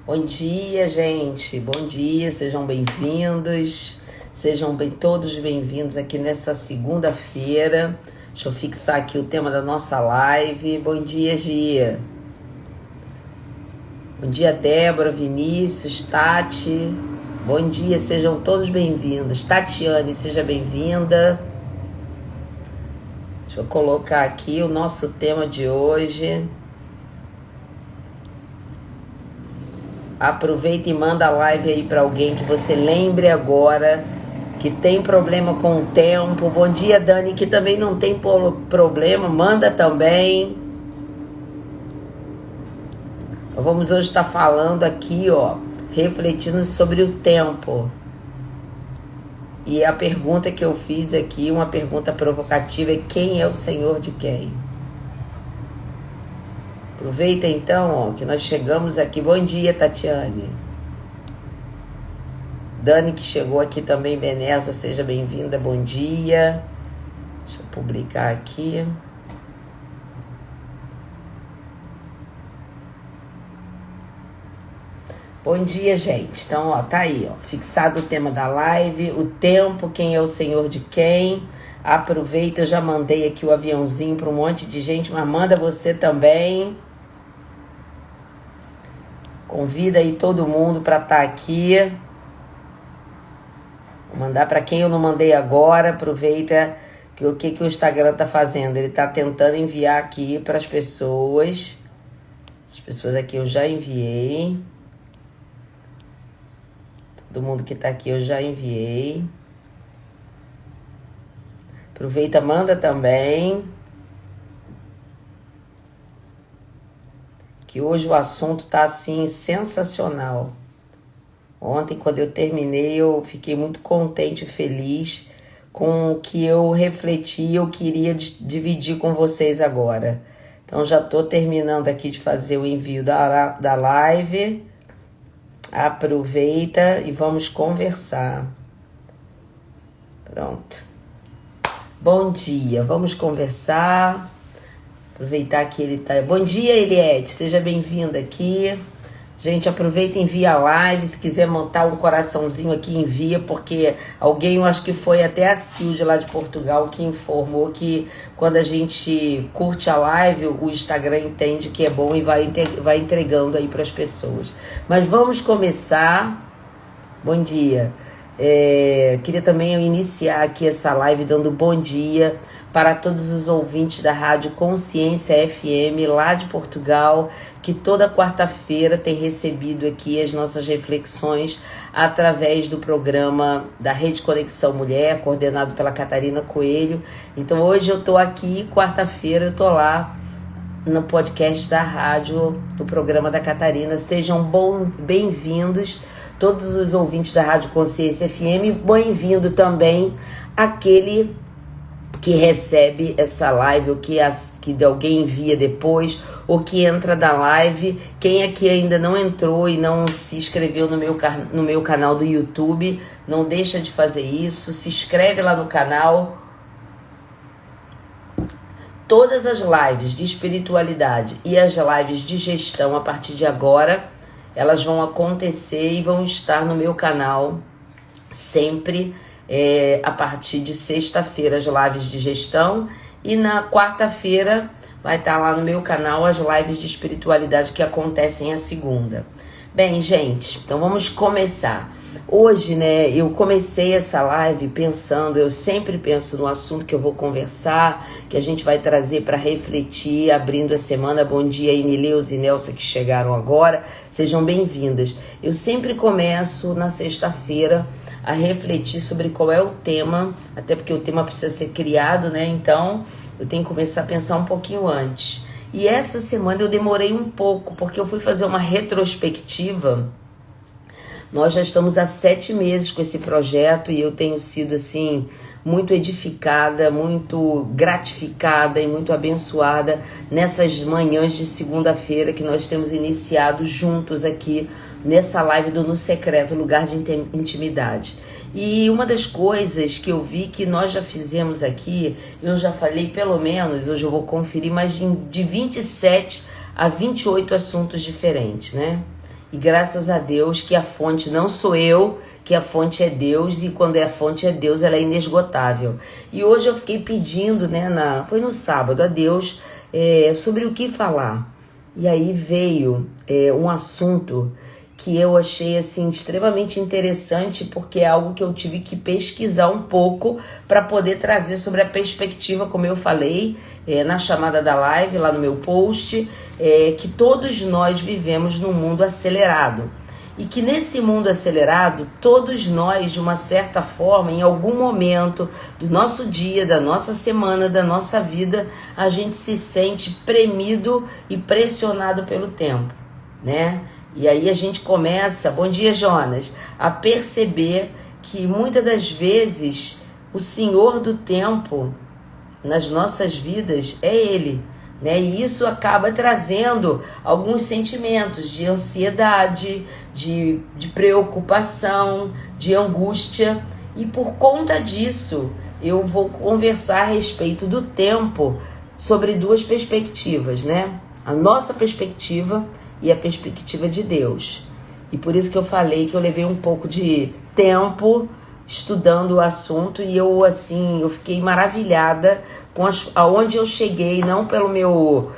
Bom dia, gente. Bom dia, sejam bem-vindos. Todos bem-vindos aqui nessa segunda-feira. Deixa eu fixar aqui o tema da nossa live. Bom dia, Gia. Bom dia, Débora, Vinícius, Tati. Bom dia, sejam todos bem-vindos. Tatiane, seja bem-vinda. Deixa eu colocar aqui o nosso tema de hoje. Aproveita e manda a live aí para alguém que você lembre agora que tem problema com o tempo. Bom dia, Dani, que também não tem problema, manda também. Vamos hoje estar falando aqui, refletindo sobre o tempo. E a pergunta que eu fiz aqui, uma pergunta provocativa, é: quem é o Senhor de quem? Aproveita então, que nós chegamos aqui. Bom dia, Tatiane. Dani, que chegou aqui também, Beneza, seja bem-vinda, bom dia. Deixa eu publicar aqui. Bom dia, gente. Então, tá aí, fixado o tema da live, o tempo, quem é o Senhor de quem. Aproveita, eu já mandei aqui o aviãozinho para um monte de gente, mas manda você também. Convida aí todo mundo para estar aqui. Vou mandar para quem eu não mandei agora. Aproveita que o que o Instagram tá fazendo. Ele tá tentando enviar aqui para as pessoas. As pessoas aqui eu já enviei. Todo mundo que tá aqui eu já enviei. Aproveita, manda também. Que hoje o assunto tá assim sensacional. Ontem, quando eu terminei, eu fiquei muito contente e feliz com o que eu refleti e eu queria dividir com vocês agora. Então, já tô terminando aqui de fazer o envio da live. Aproveita e vamos conversar. Pronto. Bom dia, vamos conversar. Aproveitar que ele tá... Bom dia, Eliette, seja bem-vinda aqui. Gente, aproveita e envia a live. Se quiser montar um coraçãozinho aqui, envia, porque alguém, eu acho que foi até a Silde lá de Portugal, que informou que quando a gente curte a live, o Instagram entende que é bom e vai entregando aí para as pessoas. Mas vamos começar. Bom dia. Queria também iniciar aqui essa live dando bom dia para todos os ouvintes da Rádio Consciência FM lá de Portugal, que toda quarta-feira tem recebido aqui as nossas reflexões através do programa da Rede Conexão Mulher, coordenado pela Catarina Coelho. Então hoje eu estou aqui, quarta-feira eu estou lá no podcast da rádio, no programa da Catarina. Sejam bem-vindos todos os ouvintes da Rádio Consciência FM, bem-vindo também aquele que recebe essa live, ou que alguém envia depois, ou que entra da live. Quem aqui ainda não entrou e não se inscreveu no meu canal do YouTube, não deixa de fazer isso, se inscreve lá no canal. Todas as lives de espiritualidade e as lives de gestão, a partir de agora, elas vão acontecer e vão estar no meu canal sempre. A partir de sexta-feira as lives de gestão, e na quarta-feira vai estar lá no meu canal as lives de espiritualidade que acontecem a segunda. Bem, gente, então vamos começar. Hoje, eu comecei essa live pensando, eu sempre penso no assunto que eu vou conversar, que a gente vai trazer para refletir, abrindo a semana. Bom dia, Inileus e Nelson, que chegaram agora, sejam bem-vindas. Eu sempre começo na sexta-feira a refletir sobre qual é o tema, até porque o tema precisa ser criado, então eu tenho que começar a pensar um pouquinho antes. E essa semana eu demorei um pouco, porque eu fui fazer uma retrospectiva. Nós já estamos há 7 meses com esse projeto e eu tenho sido assim muito edificada, muito gratificada e muito abençoada nessas manhãs de segunda-feira que nós temos iniciado juntos aqui nessa live do No Secreto, lugar de intimidade. E uma das coisas que eu vi que nós já fizemos aqui, eu já falei pelo menos, hoje eu vou conferir, mais de 27 a 28 assuntos diferentes, E graças a Deus que a fonte não sou eu, que a fonte é Deus, e quando a fonte é Deus, ela é inesgotável. E hoje eu fiquei pedindo, né, foi no sábado, a Deus, sobre o que falar. E aí veio um assunto que eu achei assim extremamente interessante, porque é algo que eu tive que pesquisar um pouco para poder trazer sobre a perspectiva, como eu falei na chamada da live, lá no meu post, que todos nós vivemos num mundo acelerado. E que nesse mundo acelerado, todos nós, de uma certa forma, em algum momento do nosso dia, da nossa semana, da nossa vida, a gente se sente premido e pressionado pelo tempo, né? E aí a gente começa, bom dia Jonas, a perceber que muitas das vezes o Senhor do tempo nas nossas vidas é Ele, né? E isso acaba trazendo alguns sentimentos de ansiedade, de preocupação, de angústia. E por conta disso, eu vou conversar a respeito do tempo sobre duas perspectivas, né? A nossa perspectiva e a perspectiva de Deus. E por isso que eu falei que eu levei um pouco de tempo estudando o assunto e eu fiquei maravilhada com aonde eu cheguei, não pelo meu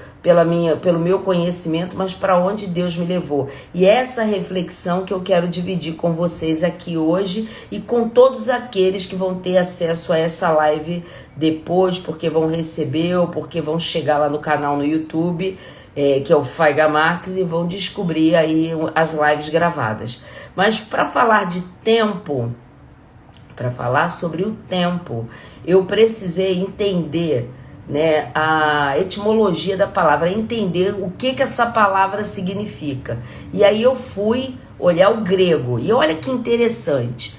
conhecimento, mas para onde Deus me levou. E essa reflexão que eu quero dividir com vocês aqui hoje e com todos aqueles que vão ter acesso a essa live depois, porque vão receber ou porque vão chegar lá no canal no YouTube, que é o Faiga Marques, e vão descobrir aí as lives gravadas. Mas para falar de tempo, para falar sobre o tempo, eu precisei entender, né, a etimologia da palavra, entender o que essa palavra significa. E aí eu fui olhar o grego, e olha que interessante.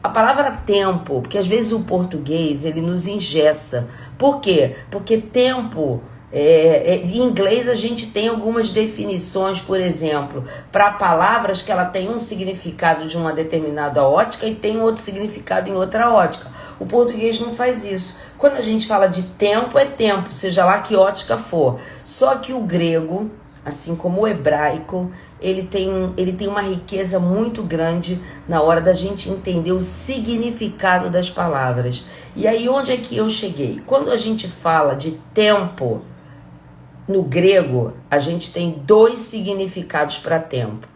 A palavra tempo, porque às vezes o português ele nos engessa. Por quê? Porque tempo... em inglês a gente tem algumas definições, por exemplo, para palavras que ela tem um significado de uma determinada ótica e tem outro significado em outra ótica. O português não faz isso. Quando a gente fala de tempo, é tempo, seja lá que ótica for. Só que o grego, assim como o hebraico, ele tem uma riqueza muito grande na hora da gente entender o significado das palavras. E aí onde é que eu cheguei? Quando a gente fala de tempo, no grego, a gente tem dois significados para tempo.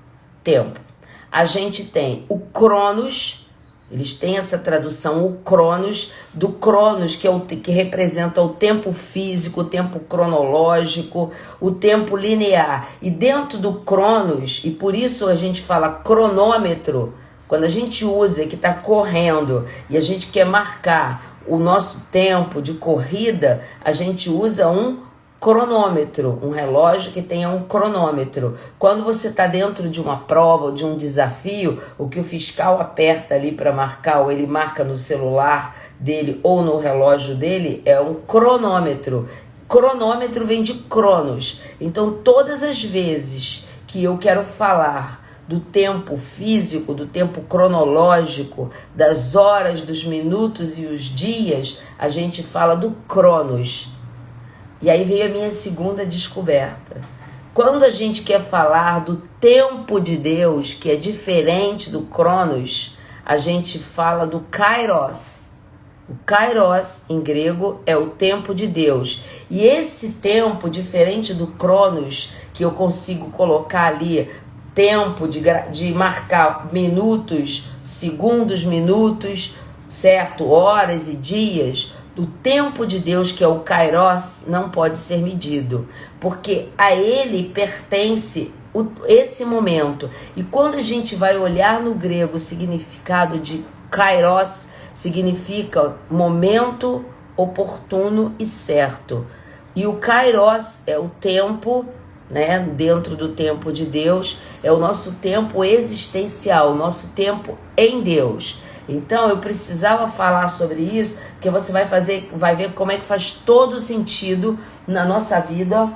A gente tem o cronos, eles têm essa tradução, o cronos, do cronos, que representa o tempo físico, o tempo cronológico, o tempo linear. E dentro do cronos, e por isso a gente fala cronômetro, quando a gente usa que está correndo e a gente quer marcar o nosso tempo de corrida, a gente usa um cronômetro, um relógio que tenha um cronômetro. Quando você está dentro de uma prova ou de um desafio, o que o fiscal aperta ali para marcar, ou ele marca no celular dele ou no relógio dele, é um cronômetro. Cronômetro vem de cronos. Então, todas as vezes que eu quero falar do tempo físico, do tempo cronológico, das horas, dos minutos e os dias, a gente fala do cronos. E aí veio a minha segunda descoberta. Quando a gente quer falar do tempo de Deus, que é diferente do cronos, a gente fala do kairos. O kairos, em grego, é o tempo de Deus. E esse tempo, diferente do cronos, que eu consigo colocar ali, tempo de marcar minutos, segundos, minutos, certo? Horas e dias. O tempo de Deus, que é o kairos, não pode ser medido, porque a ele pertence esse momento. E quando a gente vai olhar no grego o significado de kairos, significa momento oportuno e certo. E o kairos é o tempo, né, dentro do tempo de Deus, é o nosso tempo existencial, o nosso tempo em Deus. Então eu precisava falar sobre isso, porque você vai ver como é que faz todo sentido na nossa vida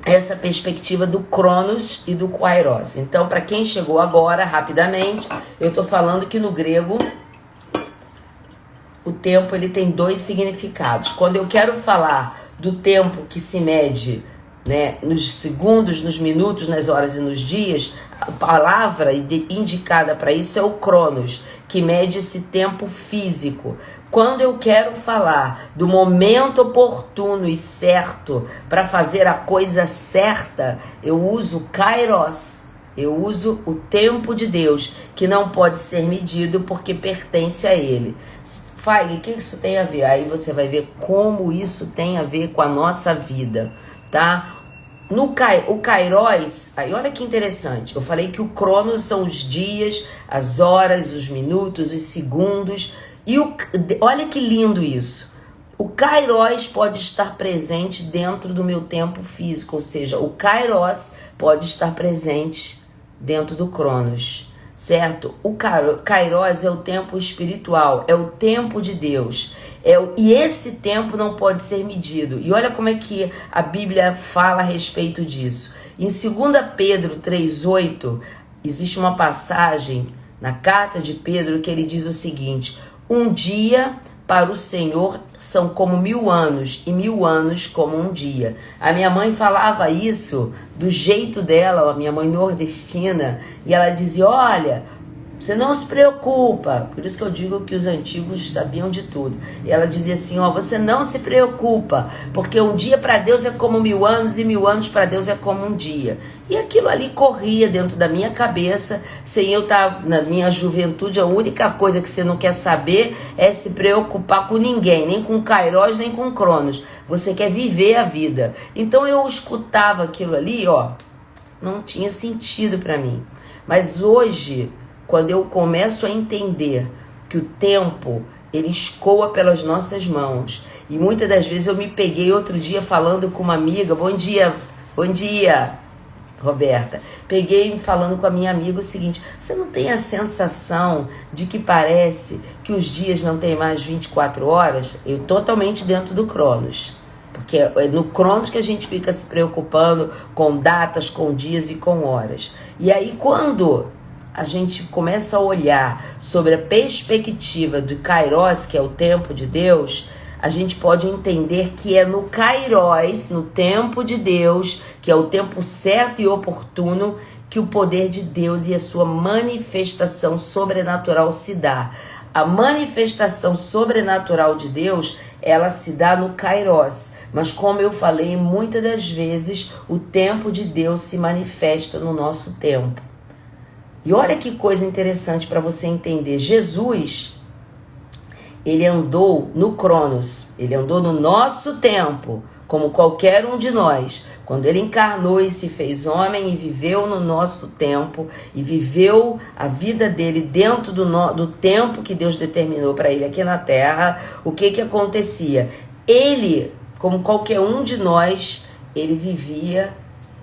essa perspectiva do cronos e do kairos. Então, para quem chegou agora, rapidamente, eu estou falando que no grego o tempo ele tem dois significados. Quando eu quero falar do tempo que se mede né, nos segundos, nos minutos, nas horas e nos dias, a palavra indicada para isso é o Cronos, que mede esse tempo físico. Quando eu quero falar do momento oportuno e certo para fazer a coisa certa, eu uso Kairos, eu uso o tempo de Deus, que não pode ser medido porque pertence a Ele. Fai, o que isso tem a ver? Aí você vai ver como isso tem a ver com a nossa vida, tá? O Kairos, aí olha que interessante, eu falei que o Cronos são os dias, as horas, os minutos, os segundos, e olha que lindo isso. O Kairos pode estar presente dentro do meu tempo físico, ou seja, o Kairos pode estar presente dentro do Cronos, certo? O Kairos é o tempo espiritual, é o tempo de Deus. E esse tempo não pode ser medido. E olha como é que a Bíblia fala a respeito disso. Em 2 Pedro 3,8, existe uma passagem na carta de Pedro que ele diz o seguinte: um dia para o Senhor são como 1000 anos, e 1000 anos como um dia. A minha mãe falava isso do jeito dela, a minha mãe nordestina, e ela dizia: olha, você não se preocupa. Por isso que eu digo que os antigos sabiam de tudo. E ela dizia assim: ó, você não se preocupa, porque um dia para Deus é como 1000 anos, e 1000 anos para Deus é como um dia. E aquilo ali corria dentro da minha cabeça, sem eu estar na minha juventude. A única coisa que você não quer saber é se preocupar com ninguém, nem com Kairos, nem com Cronos. Você quer viver a vida. Então eu escutava aquilo ali, ó, não tinha sentido para mim. Mas hoje, quando eu começo a entender que o tempo, ele escoa pelas nossas mãos. E muitas das vezes eu me peguei outro dia falando com uma amiga, bom dia, Roberta. Peguei falando com a minha amiga o seguinte: você não tem a sensação de que parece que os dias não têm mais 24 horas? Eu totalmente dentro do Cronos. Porque é no Cronos que a gente fica se preocupando com datas, com dias e com horas. E aí quando a gente começa a olhar sobre a perspectiva do Kairos, que é o tempo de Deus, a gente pode entender que é no Kairos, no tempo de Deus, que é o tempo certo e oportuno, que o poder de Deus e a sua manifestação sobrenatural se dá. A manifestação sobrenatural de Deus, ela se dá no Kairos. Mas como eu falei, muitas das vezes o tempo de Deus se manifesta no nosso tempo. E olha que coisa interessante para você entender. Jesus, ele andou no Cronos, ele andou no nosso tempo, como qualquer um de nós. Quando ele encarnou e se fez homem e viveu no nosso tempo, e viveu a vida dele dentro do tempo que Deus determinou para ele aqui na Terra, o que acontecia? Ele, como qualquer um de nós, ele vivia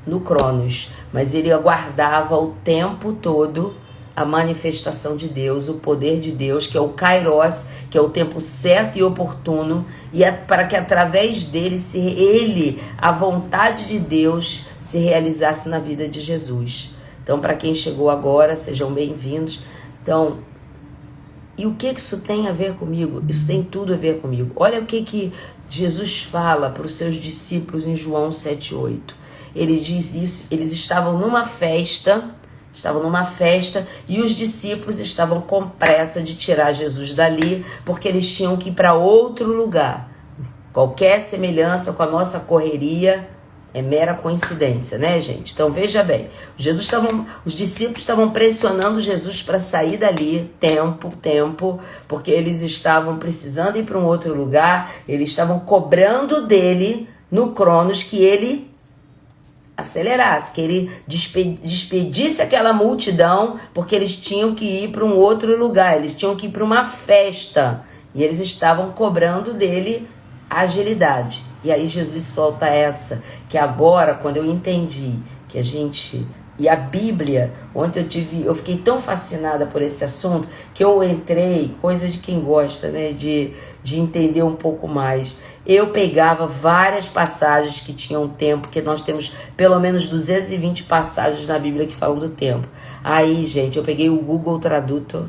no Cronos, mas ele aguardava o tempo todo a manifestação de Deus, o poder de Deus, que é o Kairos, que é o tempo certo e oportuno, e para que através dele, a vontade de Deus se realizasse na vida de Jesus. Então, para quem chegou agora, sejam bem-vindos. Então, e o que isso tem a ver comigo? Isso tem tudo a ver comigo. Olha o que Jesus fala para os seus discípulos em João 7,8. Ele diz isso, eles estavam numa festa e os discípulos estavam com pressa de tirar Jesus dali, porque eles tinham que ir para outro lugar. Qualquer semelhança com a nossa correria é mera coincidência, né, gente? Então veja bem, os discípulos estavam pressionando Jesus para sair dali, tempo, porque eles estavam precisando ir para um outro lugar, eles estavam cobrando dele, no Cronos, que ele acelerasse, que ele despedisse aquela multidão, porque eles tinham que ir para um outro lugar, eles tinham que ir para uma festa, e eles estavam cobrando dele agilidade. E aí Jesus solta essa, que agora, quando eu entendi que a gente... E a Bíblia, ontem eu fiquei tão fascinada por esse assunto, que eu entrei, coisa de quem gosta, né, de entender um pouco mais. Eu pegava várias passagens que tinham tempo, que nós temos pelo menos 220 passagens na Bíblia que falam do tempo. Aí, gente, eu peguei o Google Tradutor,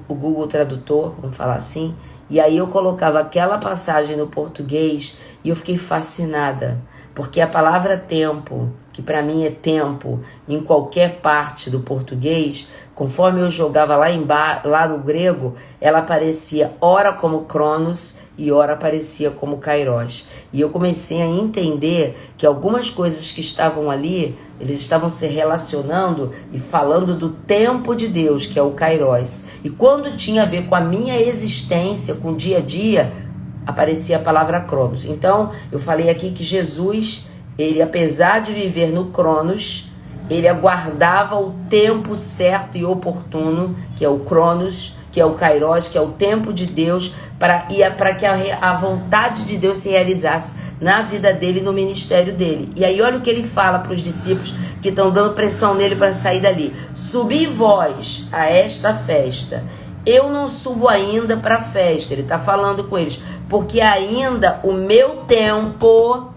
o Google Tradutor, vamos falar assim, e aí eu colocava aquela passagem no português e eu fiquei fascinada, porque a palavra tempo, que para mim é tempo em qualquer parte do português, conforme eu jogava lá no grego, ela aparecia ora como Cronos e ora aparecia como Kairos. E eu comecei a entender que algumas coisas que estavam ali, eles estavam se relacionando e falando do tempo de Deus, que é o Kairos. E quando tinha a ver com a minha existência, com o dia a dia, aparecia a palavra Cronos. Então, eu falei aqui que Jesus, ele, apesar de viver no Cronos, ele aguardava o tempo certo e oportuno, que é o Cronos, que é o Kairos, que é o tempo de Deus, para que a vontade de Deus se realizasse na vida dele e no ministério dele. E aí olha o que ele fala para os discípulos que estão dando pressão nele para sair dali. Subi vós a esta festa. Eu não subo ainda para a festa. Ele está falando com eles. Porque ainda o meu tempo...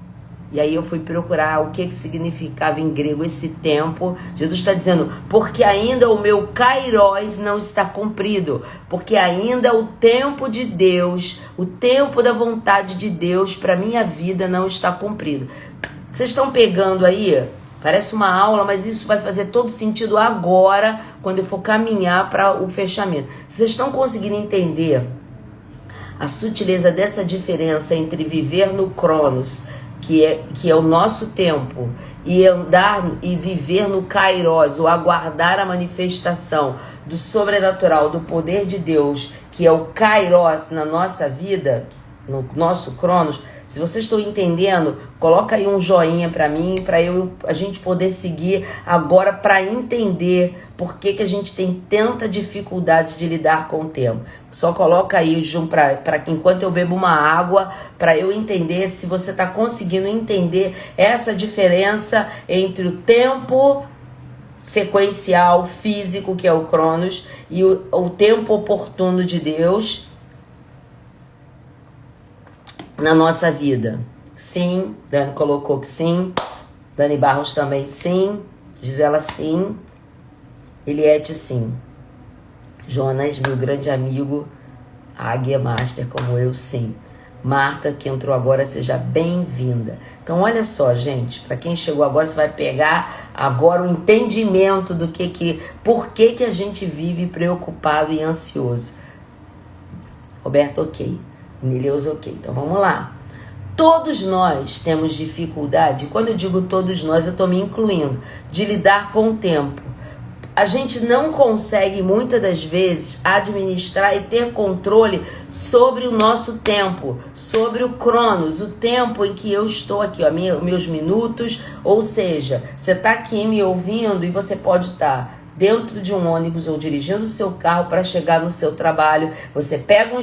E aí eu fui procurar o que significava em grego esse tempo. Jesus está dizendo, porque ainda o meu kairos não está cumprido. Porque ainda o tempo de Deus, o tempo da vontade de Deus para minha vida não está cumprido. Vocês estão pegando aí? Parece uma aula, mas isso vai fazer todo sentido agora, quando eu for caminhar para o fechamento. Vocês estão conseguindo entender a sutileza dessa diferença entre viver no Cronos, que é o nosso tempo, e andar e viver no Kairos, ou aguardar a manifestação do sobrenatural, do poder de Deus, que é o Kairos na nossa vida, no nosso Cronos? Se vocês estão entendendo, coloca aí um joinha para mim, para a gente poder seguir agora, para entender por que a gente tem tanta dificuldade de lidar com o tempo. Só coloca aí, Jun, para que enquanto eu bebo uma água, para eu entender se você está conseguindo entender essa diferença entre o tempo sequencial, físico, que é o Cronos, e o tempo oportuno de Deus na nossa vida. Sim, Dani colocou que sim, Dani Barros também sim, Gisela sim, Eliette sim, Jonas, meu grande amigo, Águia Master como eu, sim. Marta, que entrou agora, seja bem-vinda. Então olha só, gente, para quem chegou agora, você vai pegar agora o entendimento do por que a gente vive preocupado e ansioso. Roberto, ok. Nileuza, ok. Então vamos lá. Todos nós temos dificuldade, quando eu digo todos nós, eu estou me incluindo, de lidar com o tempo. A gente não consegue, muitas das vezes, administrar e ter controle sobre o nosso tempo, sobre o Cronos, o tempo em que eu estou aqui, ó, meus minutos. Ou seja, você está aqui me ouvindo e você pode estar dentro de um ônibus ou dirigindo o seu carro para chegar no seu trabalho. Você pega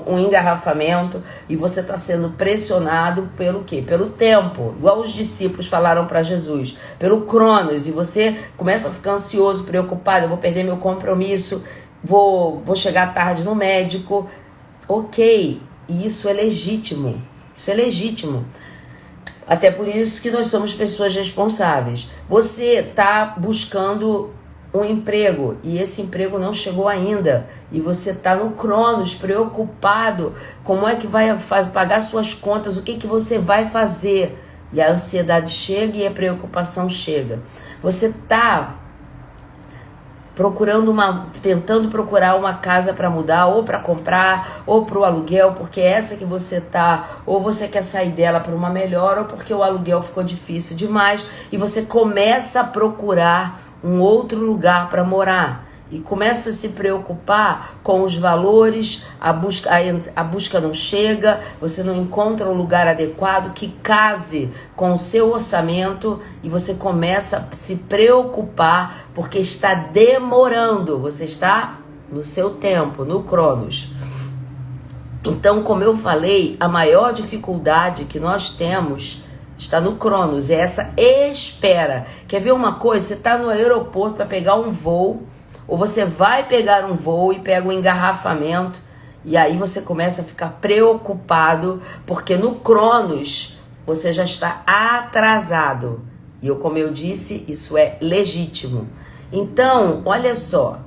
um engarrafamento e você está sendo pressionado pelo quê? Pelo tempo, igual os discípulos falaram para Jesus, pelo Cronos, e você começa a ficar ansioso, preocupado, eu vou perder meu compromisso, vou chegar tarde no médico. Ok, e isso é legítimo, até por isso que nós somos pessoas responsáveis. Você está buscando um emprego e esse emprego não chegou ainda e você está no Cronos, preocupado, como é que vai pagar suas contas, o que você vai fazer? E a ansiedade chega e a preocupação chega. Você está tentando procurar uma casa para mudar, ou para comprar, ou para o aluguel, porque é essa que você tá, ou você quer sair dela para uma melhor, ou porque o aluguel ficou difícil demais e você começa a procurar um outro lugar para morar e começa a se preocupar com os valores, a busca não chega, você não encontra um lugar adequado que case com o seu orçamento e você começa a se preocupar porque está demorando, você está no seu tempo, no Cronos. Então, como eu falei, a maior dificuldade que nós temos está no Cronos, é essa espera. Quer ver uma coisa? Você está no aeroporto para pegar um voo, ou você vai pegar um voo e pega um engarrafamento, e aí você começa a ficar preocupado, porque no Cronos você já está atrasado. E como eu disse, isso é legítimo. Então, olha só,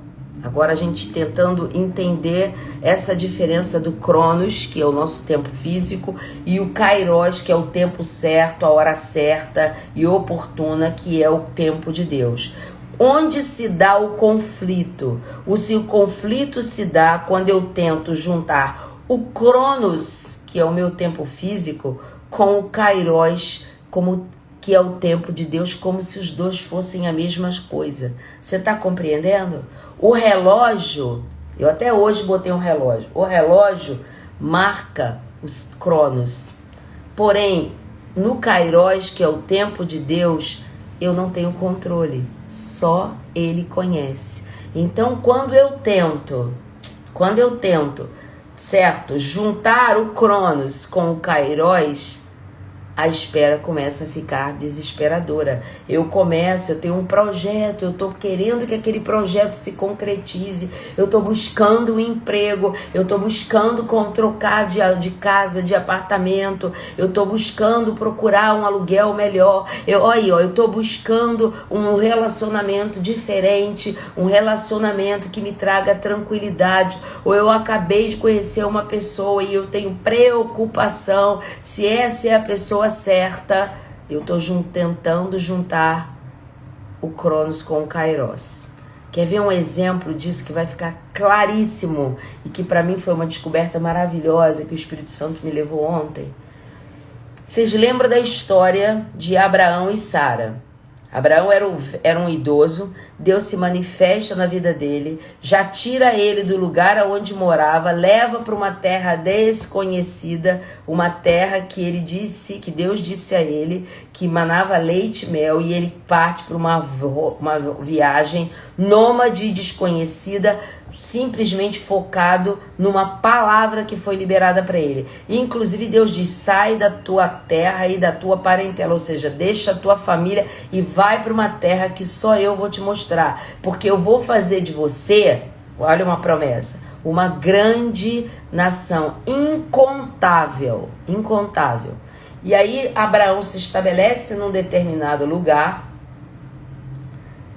Agora a gente tentando entender essa diferença do Cronos, que é o nosso tempo físico, e o Kairos, que é o tempo certo, a hora certa e oportuna, que é o tempo de Deus. Onde se dá o conflito? O conflito se dá quando eu tento juntar o Cronos, que é o meu tempo físico, com o Kairos, que é o tempo de Deus, como se os dois fossem a mesma coisa. Você está compreendendo? O relógio, eu até hoje botei um relógio. O relógio marca os cronos. Porém, no Kairos, que é o tempo de Deus, eu não tenho controle. Só Ele conhece. Então, quando eu tento, certo, juntar o Cronos com o Kairos, a espera começa a ficar desesperadora. Eu tenho um projeto, eu estou querendo que aquele projeto se concretize, eu estou buscando um emprego, eu estou buscando trocar de casa, de apartamento, eu estou buscando procurar um aluguel melhor, eu estou buscando um relacionamento diferente, um relacionamento que me traga tranquilidade, ou eu acabei de conhecer uma pessoa e eu tenho preocupação se essa é a pessoa certa. Eu estou tentando juntar o Cronos com o Kairos. Quer ver um exemplo disso que vai ficar claríssimo e que para mim foi uma descoberta maravilhosa que o Espírito Santo me levou ontem? Vocês lembram da história de Abraão e Sara? Abraão era um idoso, Deus se manifesta na vida dele, já tira ele do lugar onde morava, leva para uma terra desconhecida, uma terra que Deus disse a ele, que manava leite e mel, e ele parte para uma viagem nômade e desconhecida, simplesmente focado numa palavra que foi liberada para ele. Inclusive Deus diz: sai da tua terra e da tua parentela, ou seja, deixa a tua família e vai para uma terra que só eu vou te mostrar, porque eu vou fazer de você, olha uma promessa, uma grande nação, incontável. E aí Abraão se estabelece num determinado lugar.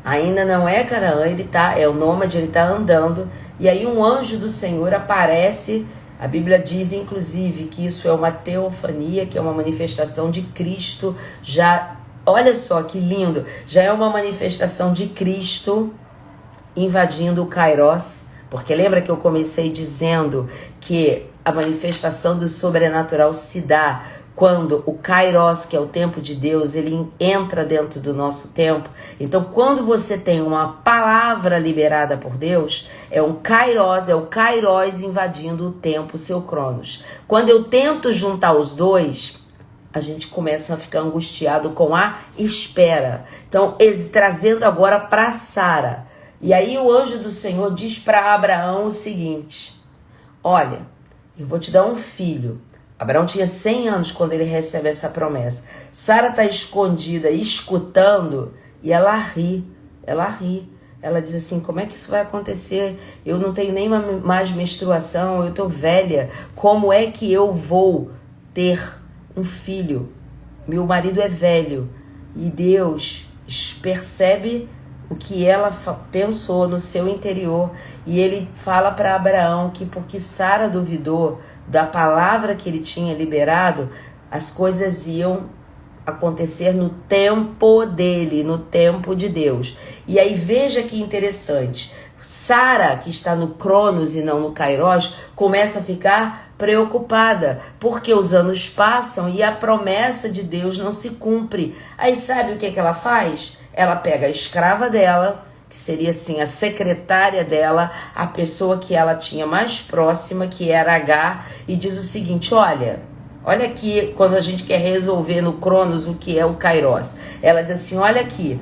Ainda não é Canaã, é o nômade, ele está andando. E aí um anjo do Senhor aparece. A Bíblia diz, inclusive, que isso é uma teofania, que é uma manifestação de Cristo. Olha só que lindo, já é uma manifestação de Cristo invadindo o Kairos. Porque lembra que eu comecei dizendo que a manifestação do sobrenatural se dá quando o Kairos, que é o tempo de Deus, ele entra dentro do nosso tempo. Então, quando você tem uma palavra liberada por Deus, é o Kairos invadindo o tempo, o seu Cronos. Quando eu tento juntar os dois, a gente começa a ficar angustiado com a espera. Então, trazendo agora para Sara. E aí o anjo do Senhor diz para Abraão o seguinte: olha, eu vou te dar um filho. Abraão tinha 100 anos quando ele recebe essa promessa. Sara está escondida, escutando, e ela ri. Ela diz assim: como é que isso vai acontecer? Eu não tenho nem mais menstruação, eu estou velha. Como é que eu vou ter um filho? Meu marido é velho. E Deus percebe o que ela pensou no seu interior. E ele fala para Abraão que porque Sara duvidou da palavra que ele tinha liberado, as coisas iam acontecer no tempo dele, no tempo de Deus. E aí veja que interessante, Sara, que está no Cronos e não no Kairos, começa a ficar preocupada, porque os anos passam e a promessa de Deus não se cumpre. Aí sabe o que ela faz? Ela pega a escrava dela, que seria assim a secretária dela, a pessoa que ela tinha mais próxima, que era Agar, e diz o seguinte: olha aqui, quando a gente quer resolver no Cronos o que é o Kairos, ela diz assim: olha aqui,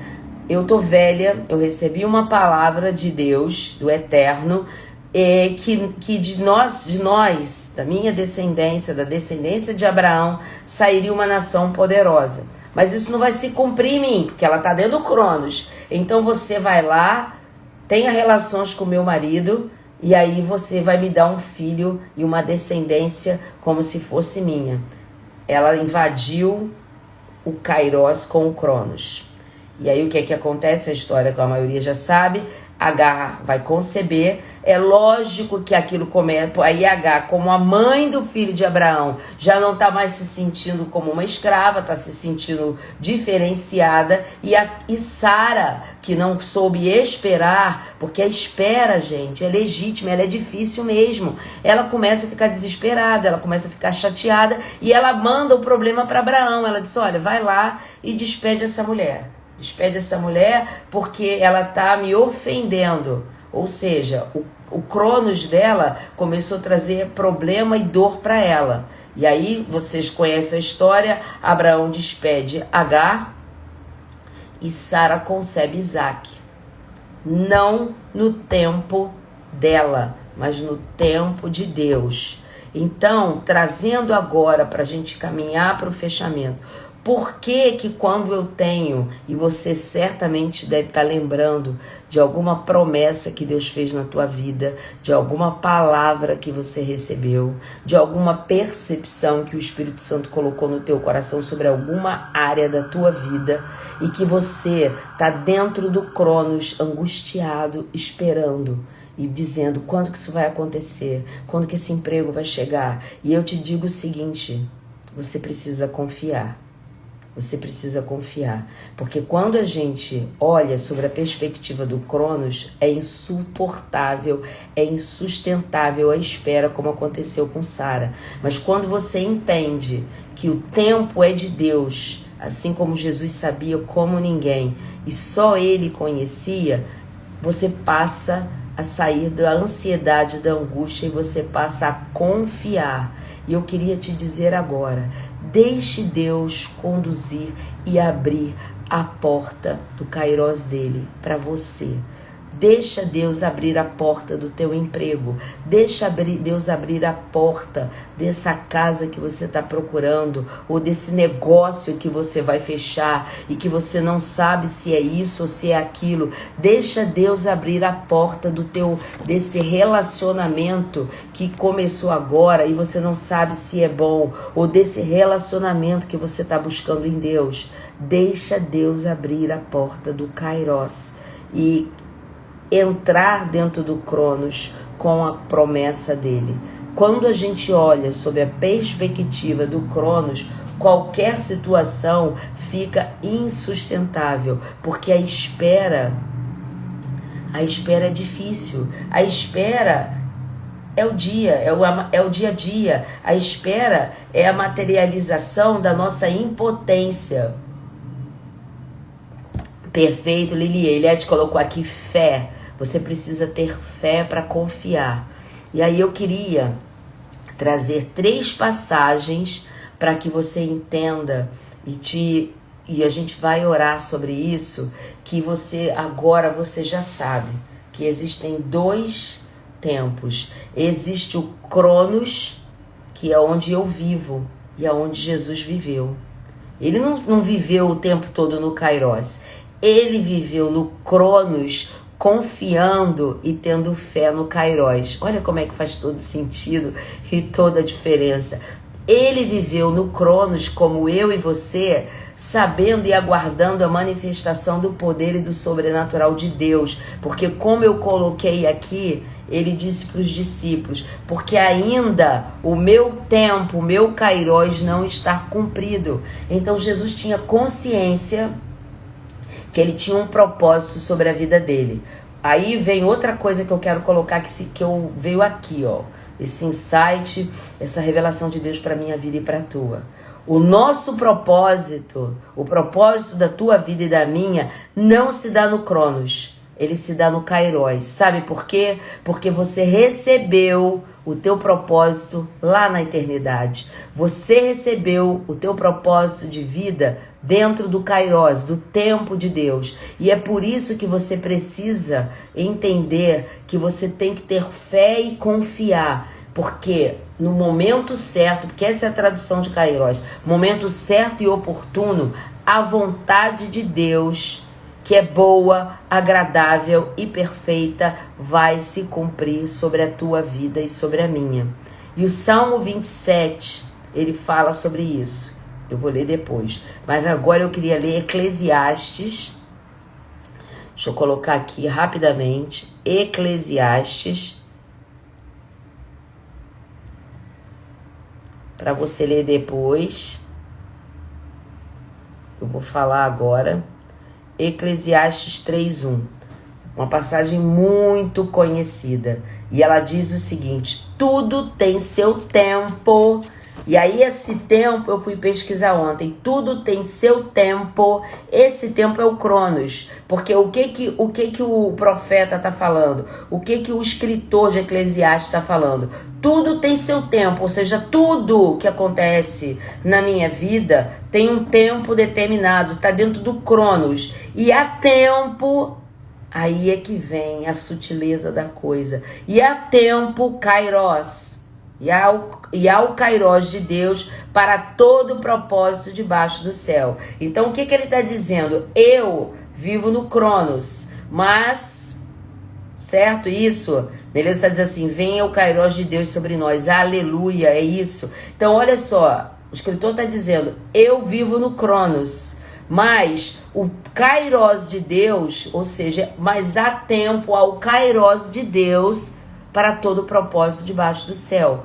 eu tô velha, eu recebi uma palavra de Deus, do Eterno, que de nós, da minha descendência, da descendência de Abraão, sairia uma nação poderosa. Mas isso não vai se cumprir em mim, porque ela está dentro do Cronos. Então você vai lá, tenha relações com meu marido, e aí você vai me dar um filho e uma descendência como se fosse minha. Ela invadiu o Kairos com o Cronos. E aí o que é que acontece? A história que a maioria já sabe. Agar vai conceber. É lógico que aquilo começa. Aí Agar, como a mãe do filho de Abraão, já não está mais se sentindo como uma escrava, está se sentindo diferenciada. E Sara, que não soube esperar, porque a espera, gente, é legítima, ela é difícil mesmo. Ela começa a ficar desesperada, ela começa a ficar chateada e ela manda o problema para Abraão. Ela diz: olha, vai lá e despede essa mulher. Despede essa mulher porque ela está me ofendendo. Ou seja, o Cronos dela começou a trazer problema e dor para ela. E aí, vocês conhecem a história, Abraão despede Agar e Sara concebe Isaac. Não no tempo dela, mas no tempo de Deus. Então, trazendo agora para a gente caminhar para o fechamento. Por que quando eu tenho, e você certamente deve estar lembrando de alguma promessa que Deus fez na tua vida, de alguma palavra que você recebeu, de alguma percepção que o Espírito Santo colocou no teu coração sobre alguma área da tua vida e que você está dentro do Cronos, angustiado, esperando e dizendo: quando que isso vai acontecer? Quando que esse emprego vai chegar? E eu te digo o seguinte: você precisa confiar. Você precisa confiar, porque quando a gente olha sobre a perspectiva do Cronos, é insuportável, é insustentável a espera, como aconteceu com Sara. Mas quando você entende que o tempo é de Deus, assim como Jesus sabia como ninguém, e só Ele conhecia, você passa a sair da ansiedade, da angústia, e você passa a confiar. E eu queria te dizer agora: deixe Deus conduzir e abrir a porta do Kairos dele para você. Deixa Deus abrir a porta do teu emprego. Deixa Deus abrir a porta dessa casa que você está procurando, ou desse negócio que você vai fechar e que você não sabe se é isso ou se é aquilo. Deixa Deus abrir a porta desse relacionamento que começou agora e você não sabe se é bom, ou desse relacionamento que você está buscando em Deus. Deixa Deus abrir a porta do Kairos e entrar dentro do Cronos com a promessa dele. Quando a gente olha sob a perspectiva do Cronos, qualquer situação fica insustentável, porque a espera é difícil. A espera é o dia, é o dia a dia. A espera é a materialização da nossa impotência. Perfeito, Lili. Eliette colocou aqui fé. Você precisa ter fé para confiar. E aí eu queria trazer 3 passagens para que você entenda e a gente vai orar sobre isso, que agora você já sabe que existem 2 tempos. Existe o Cronos, que é onde eu vivo e é onde Jesus viveu. Ele não viveu o tempo todo no Kairos. Ele viveu no Cronos, confiando e tendo fé no Kairos. Olha como é que faz todo sentido e toda a diferença. Ele viveu no Cronos, como eu e você, sabendo e aguardando a manifestação do poder e do sobrenatural de Deus. Porque, como eu coloquei aqui, ele disse para os discípulos: porque ainda o meu tempo, o meu Kairos não está cumprido. Então Jesus tinha consciência que ele tinha um propósito sobre a vida dele. Aí vem outra coisa que eu quero colocar, que veio aqui, ó. Esse insight, essa revelação de Deus para minha vida e para a tua. O nosso propósito, o propósito da tua vida e da minha, não se dá no Cronos. Ele se dá no Kairos. Sabe por quê? Porque você recebeu o teu propósito lá na eternidade. Você recebeu o teu propósito de vida dentro do Kairos, do tempo de Deus. E é por isso que você precisa entender que você tem que ter fé e confiar. Porque no momento certo, porque essa é a tradução de Kairos, momento certo e oportuno, a vontade de Deus, que é boa, agradável e perfeita, vai se cumprir sobre a tua vida e sobre a minha. E o Salmo 27, ele fala sobre isso. Eu vou ler depois. Mas agora eu queria ler Eclesiastes, Deixa eu colocar aqui rapidamente, Eclesiastes, para você ler depois. Eu vou falar agora. Eclesiastes 3:1. Uma passagem muito conhecida. E ela diz o seguinte: tudo tem seu tempo. E aí esse tempo, eu fui pesquisar ontem, tudo tem seu tempo. Esse tempo é o Cronos. Porque o que o profeta está falando? O que o escritor de Eclesiastes está falando? Tudo tem seu tempo, ou seja, tudo que acontece na minha vida tem um tempo determinado, está dentro do Cronos. E há tempo, aí é que vem a sutileza da coisa. E há tempo, Kairos. E há o Kairos de Deus para todo o propósito debaixo do céu. Então o que ele está dizendo? Eu vivo no Cronos, mas, certo? Isso, beleza? Está dizendo assim, venha o Kairos de Deus sobre nós, aleluia, é isso. Então olha só, o escritor está dizendo, eu vivo no Cronos, mas o Kairos de Deus, ou seja, mas há tempo ao Kairos de Deus para todo o propósito debaixo do céu.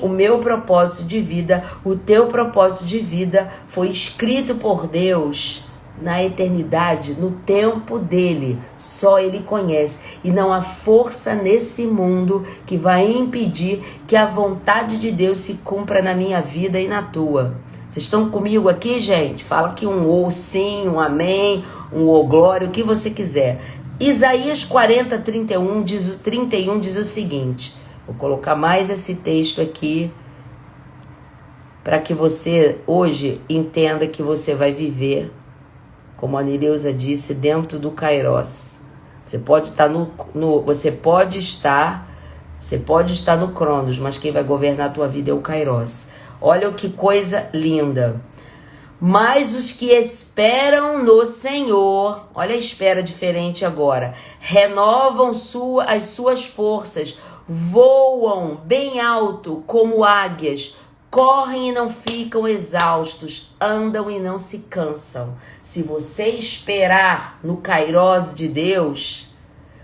O meu propósito de vida, o teu propósito de vida foi escrito por Deus na eternidade, no tempo dele. Só ele conhece. E não há força nesse mundo que vai impedir que a vontade de Deus se cumpra na minha vida e na tua. Vocês estão comigo aqui, gente? Fala aqui um ou sim, um amém, um ou glória, o que você quiser. Isaías 40:31 diz o seguinte, vou colocar mais esse texto aqui para que você hoje entenda que você vai viver, como a Nileuza disse, dentro do Kairos. Você pode estar você pode estar no Cronos, mas quem vai governar a tua vida é o Kairos. Olha que coisa linda. Mas os que esperam no Senhor, olha a espera diferente agora, renovam as suas forças, voam bem alto como águias, correm e não ficam exaustos, andam e não se cansam. Se você esperar no Kairos de Deus,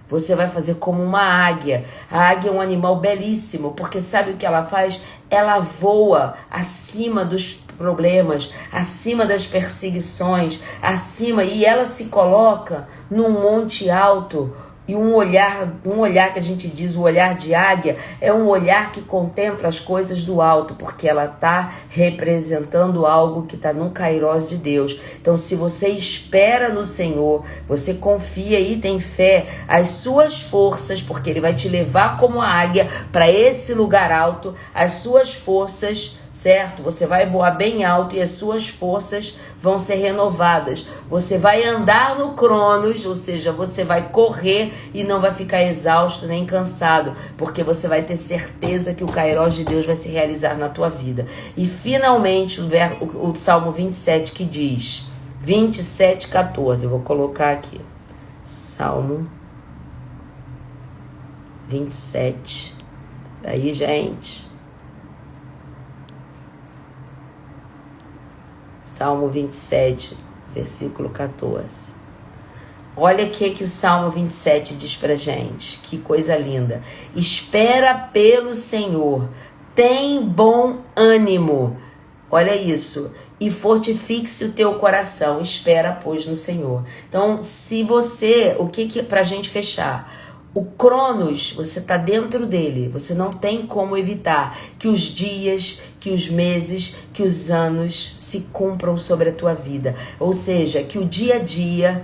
você vai fazer como uma águia. A águia é um animal belíssimo, porque sabe o que ela faz? Ela voa acima dos problemas, acima das perseguições, e ela se coloca num monte alto. E um olhar que a gente diz, o olhar de águia, é um olhar que contempla as coisas do alto, porque ela está representando algo que está no Kairos de Deus. Então, se você espera no Senhor, você confia e tem fé, as suas forças, porque Ele vai te levar como a águia para esse lugar alto, as suas forças, certo? Você vai voar bem alto e as suas forças vão ser renovadas. Você vai andar no Cronos, ou seja, você vai correr e não vai ficar exausto nem cansado, porque você vai ter certeza que o Kairos de Deus vai se realizar na tua vida. E finalmente o Salmo 27 que diz, 27:14, eu vou colocar aqui, Salmo 27, aí gente, Salmo 27, versículo 14. Olha o que o Salmo 27 diz pra gente. Que coisa linda. Espera pelo Senhor. Tem bom ânimo. Olha isso. E fortifique-se o teu coração. Espera, pois, no Senhor. Então, se você... pra gente fechar... O Cronos, você está dentro dele, você não tem como evitar que os dias, que os meses, que os anos se cumpram sobre a tua vida. Ou seja, que o dia a dia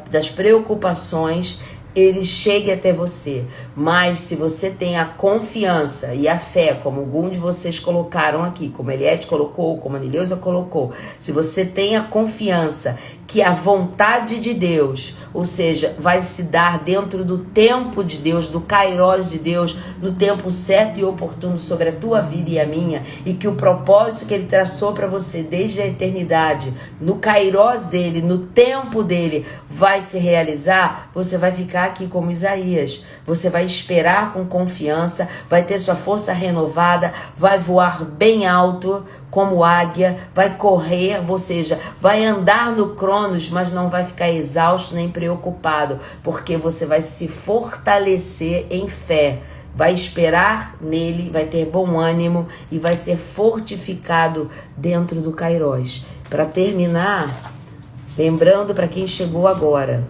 das preocupações, ele chegue até você. Mas se você tem a confiança e a fé, como algum de vocês colocaram aqui, como a Eliette colocou, como a Nileuza colocou, se você tem a confiança que a vontade de Deus, ou seja, vai se dar dentro do tempo de Deus, do Kairos de Deus, no tempo certo e oportuno sobre a tua vida e a minha, e que o propósito que Ele traçou para você desde a eternidade, no Kairos dele, no tempo dele, vai se realizar, você vai ficar aqui como Isaías, você vai esperar com confiança, vai ter sua força renovada, vai voar bem alto como águia, vai correr, ou seja, vai andar no Cronos Cronos, mas não vai ficar exausto nem preocupado, porque você vai se fortalecer em fé. Vai esperar nele, vai ter bom ânimo e vai ser fortificado dentro do Kairos. Para terminar, lembrando para quem chegou agora,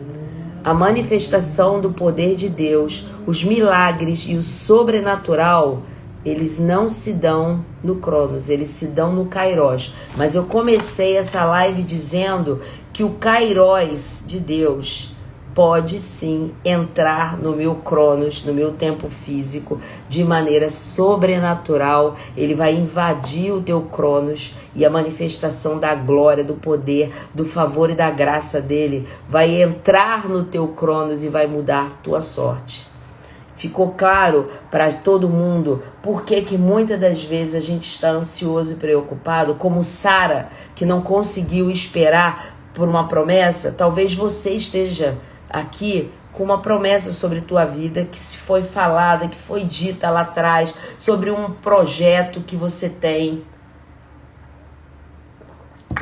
a manifestação do poder de Deus, os milagres e o sobrenatural, eles não se dão no Cronos, eles se dão no Kairos. Mas eu comecei essa live dizendo que o Kairos de Deus pode sim entrar no meu Cronos, no meu tempo físico, de maneira sobrenatural. Ele vai invadir o teu Cronos e a manifestação da glória, do poder, do favor e da graça dele vai entrar no teu Cronos e vai mudar tua sorte. Ficou claro para todo mundo por que muitas das vezes a gente está ansioso e preocupado, como Sara, que não conseguiu esperar por uma promessa? Talvez você esteja aqui com uma promessa sobre tua vida que se foi falada, que foi dita lá atrás, sobre um projeto que você tem.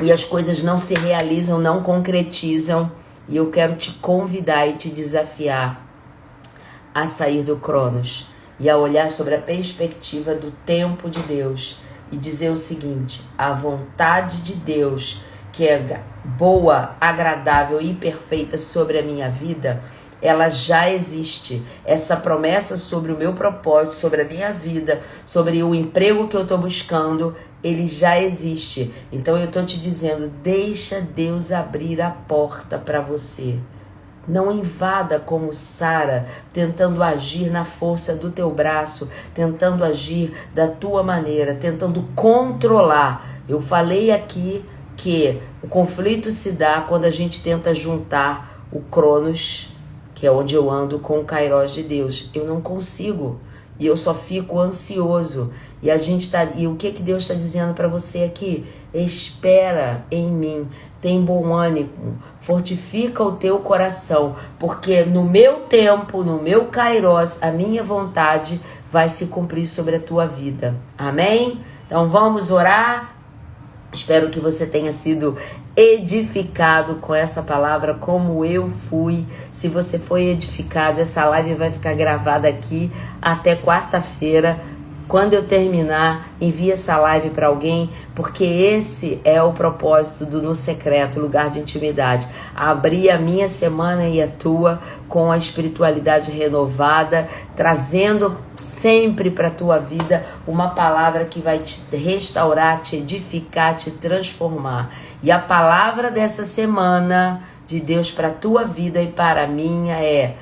E as coisas não se realizam, não concretizam. E eu quero te convidar e te desafiar a sair do Cronos e a olhar sobre a perspectiva do tempo de Deus e dizer o seguinte: a vontade de Deus, que é boa, agradável e perfeita sobre a minha vida, ela já existe. Essa promessa sobre o meu propósito, sobre a minha vida, sobre o emprego que eu estou buscando, ele já existe. Então eu estou te dizendo, deixa Deus abrir a porta para você. Não invada como Sara, tentando agir na força do teu braço, tentando agir da tua maneira, tentando controlar. Eu falei aqui que o conflito se dá quando a gente tenta juntar o Cronos, que é onde eu ando, com o Kairos de Deus. Eu não consigo e eu só fico ansioso. E o que Deus está dizendo para você aqui? Espera em mim, tem bom ânimo, fortifica o teu coração, porque no meu tempo, no meu Kairos, a minha vontade vai se cumprir sobre a tua vida. Amém? Então vamos orar. Espero que você tenha sido edificado com essa palavra como eu fui. Se você foi edificado, essa live vai ficar gravada aqui até quarta-feira. Quando eu terminar, envie essa live para alguém, porque esse é o propósito do No Secreto, lugar de intimidade. Abrir a minha semana e a tua com a espiritualidade renovada, trazendo sempre para a tua vida uma palavra que vai te restaurar, te edificar, te transformar. E a palavra dessa semana de Deus para a tua vida e para a minha é: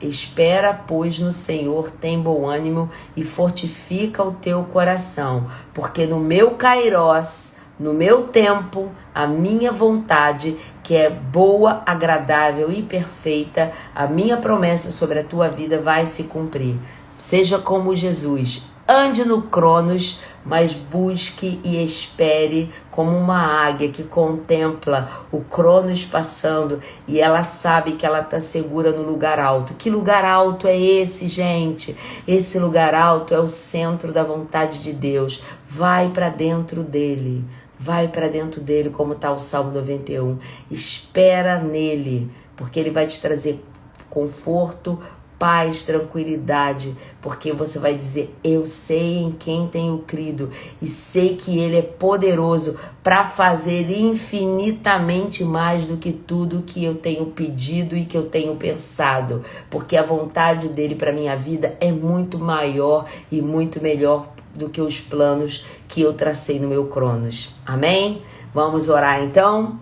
espera, pois, no Senhor, tem bom ânimo e fortifica o teu coração, porque no meu Kairos, no meu tempo, a minha vontade, que é boa, agradável e perfeita, a minha promessa sobre a tua vida vai se cumprir. Seja como Jesus, ande no Cronos, mas busque e espere como uma águia que contempla o Cronos passando e ela sabe que ela está segura no lugar alto. Que lugar alto é esse, gente? Esse lugar alto é o centro da vontade de Deus. Vai para dentro dele. Vai para dentro dele, como está o Salmo 91. Espera nele, porque ele vai te trazer conforto, paz, tranquilidade, porque você vai dizer: eu sei em quem tenho crido e sei que ele é poderoso para fazer infinitamente mais do que tudo que eu tenho pedido e que eu tenho pensado, porque a vontade dele para minha vida é muito maior e muito melhor do que os planos que eu tracei no meu Cronos. Amém? Vamos orar então?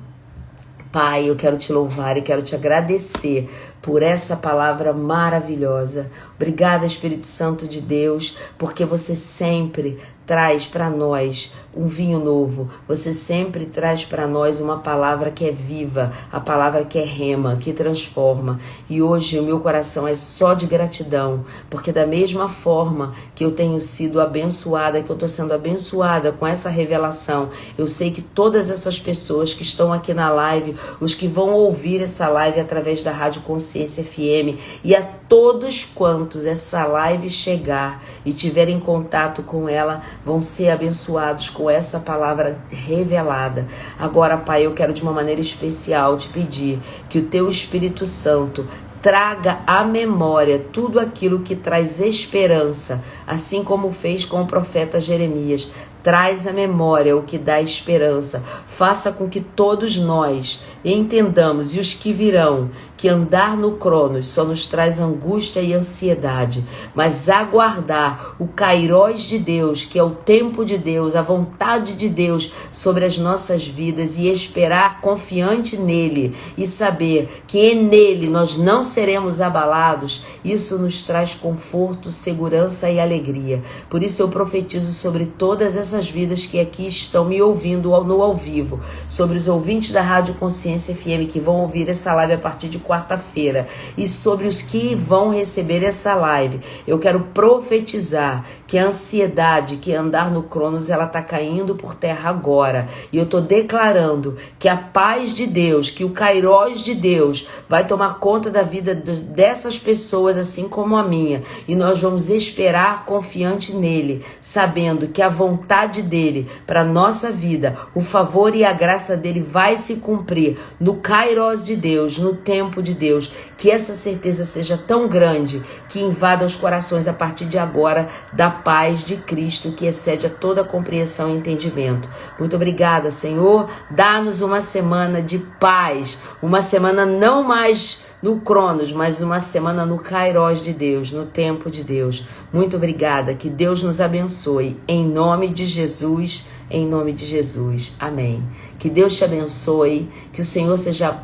Pai, eu quero te louvar e quero te agradecer por essa palavra maravilhosa. Obrigada, Espírito Santo de Deus, porque você sempre traz para nós um vinho novo. Você sempre traz para nós uma palavra que é viva, a palavra que é rema, que transforma. E hoje o meu coração é só de gratidão, porque da mesma forma que eu tenho sido abençoada, que eu estou sendo abençoada com essa revelação, eu sei que todas essas pessoas que estão aqui na live, os que vão ouvir essa live através da Rádio Consciência FM, e a todos quantos essa live chegar e tiverem contato com ela, vão ser abençoados com essa palavra revelada. Agora, Pai, eu quero de uma maneira especial te pedir que o Teu Espírito Santo traga à memória tudo aquilo que traz esperança, assim como fez com o profeta Jeremias. Traz à memória o que dá esperança. Faça com que todos nós entendamos, e os que virão, que andar no Cronos só nos traz angústia e ansiedade, mas aguardar o Kairós de Deus, que é o tempo de Deus, a vontade de Deus sobre as nossas vidas, e esperar confiante nele e saber que nele nós não seremos abalados, isso nos traz conforto, segurança e alegria. Por isso eu profetizo sobre todas essas vidas que aqui estão me ouvindo no ao vivo, sobre os ouvintes da Rádio Consciência FM que vão ouvir essa live a partir de quarta-feira, e sobre os que vão receber essa live. Eu quero profetizar que a ansiedade, que andar no Cronos, ela está caindo por terra agora. E eu estou declarando que a paz de Deus, que o Kairós de Deus vai tomar conta da vida dessas pessoas, assim como a minha. E nós vamos esperar confiante nele, sabendo que a vontade dele para a nossa vida, o favor e a graça dele vai se cumprir no Kairós de Deus, no tempo de Deus. Que essa certeza seja tão grande que invada os corações a partir de agora da paz de Cristo, que excede a toda compreensão e entendimento. Muito obrigada, Senhor. Dá-nos uma semana de paz, uma semana não mais no Cronos, mas uma semana no Kairós de Deus, no tempo de Deus. Muito obrigada, que Deus nos abençoe, em nome de Jesus, em nome de Jesus. Amém. Que Deus te abençoe, que o Senhor seja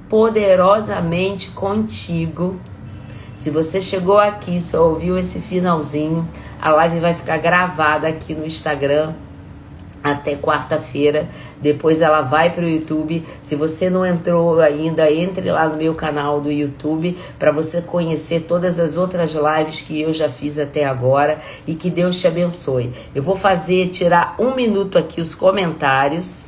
poderosamente contigo. Se você chegou aqui, só ouviu esse finalzinho, a live vai ficar gravada aqui no Instagram até quarta-feira. Depois ela vai para o YouTube. Se você não entrou ainda, entre lá no meu canal do YouTube para você conhecer todas as outras lives que eu já fiz até agora, e que Deus te abençoe. Eu vou tirar um minuto aqui os comentários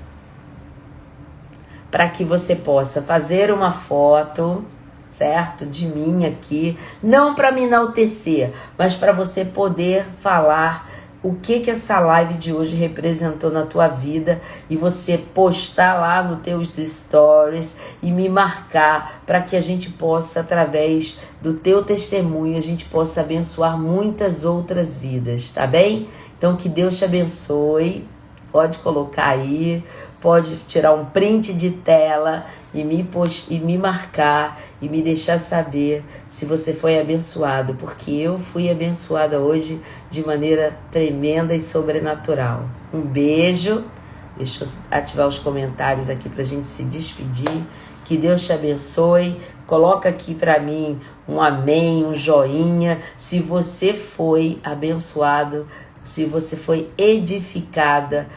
para que você possa fazer uma foto, certo? De mim aqui, não para me enaltecer, mas para você poder falar o que essa live de hoje representou na tua vida, e você postar lá nos teus stories e me marcar, para que a gente possa, através do teu testemunho, a gente possa abençoar muitas outras vidas, tá bem? Então que Deus te abençoe. Pode colocar aí, pode tirar um print de tela e me marcar e me deixar saber se você foi abençoado, porque eu fui abençoada hoje de maneira tremenda e sobrenatural. Um beijo. Deixa eu ativar os comentários aqui pra gente se despedir. Que Deus te abençoe. Coloca aqui pra mim um amém, um joinha, se você foi abençoado, se você foi edificada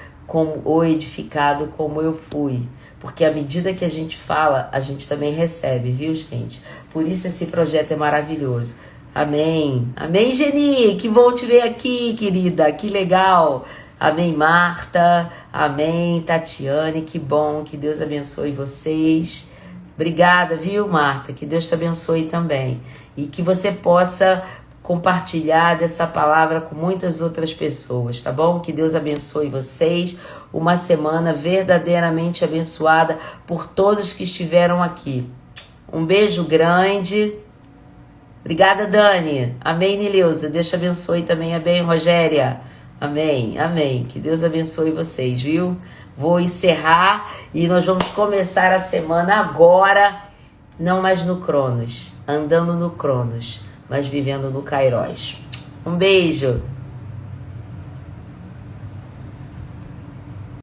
ou edificado como eu fui. Porque à medida que a gente fala, a gente também recebe, viu, gente? Por isso esse projeto é maravilhoso. Amém. Amém, Geni. Que bom te ver aqui, querida. Que legal. Amém, Marta. Amém, Tatiane. Que bom. Que Deus abençoe vocês. Obrigada, viu, Marta? Que Deus te abençoe também. E que você possa compartilhar dessa palavra com muitas outras pessoas, tá bom? Que Deus abençoe vocês. Uma semana verdadeiramente abençoada por todos que estiveram aqui. Um beijo grande. Obrigada, Dani. Amém, Nileuza. Deus te abençoe também. Amém, Rogéria. Amém, amém. Que Deus abençoe vocês, viu? Vou encerrar e nós vamos começar a semana agora, não mais no Cronos, andando no Cronos, mas vivendo no Kairós. Um beijo.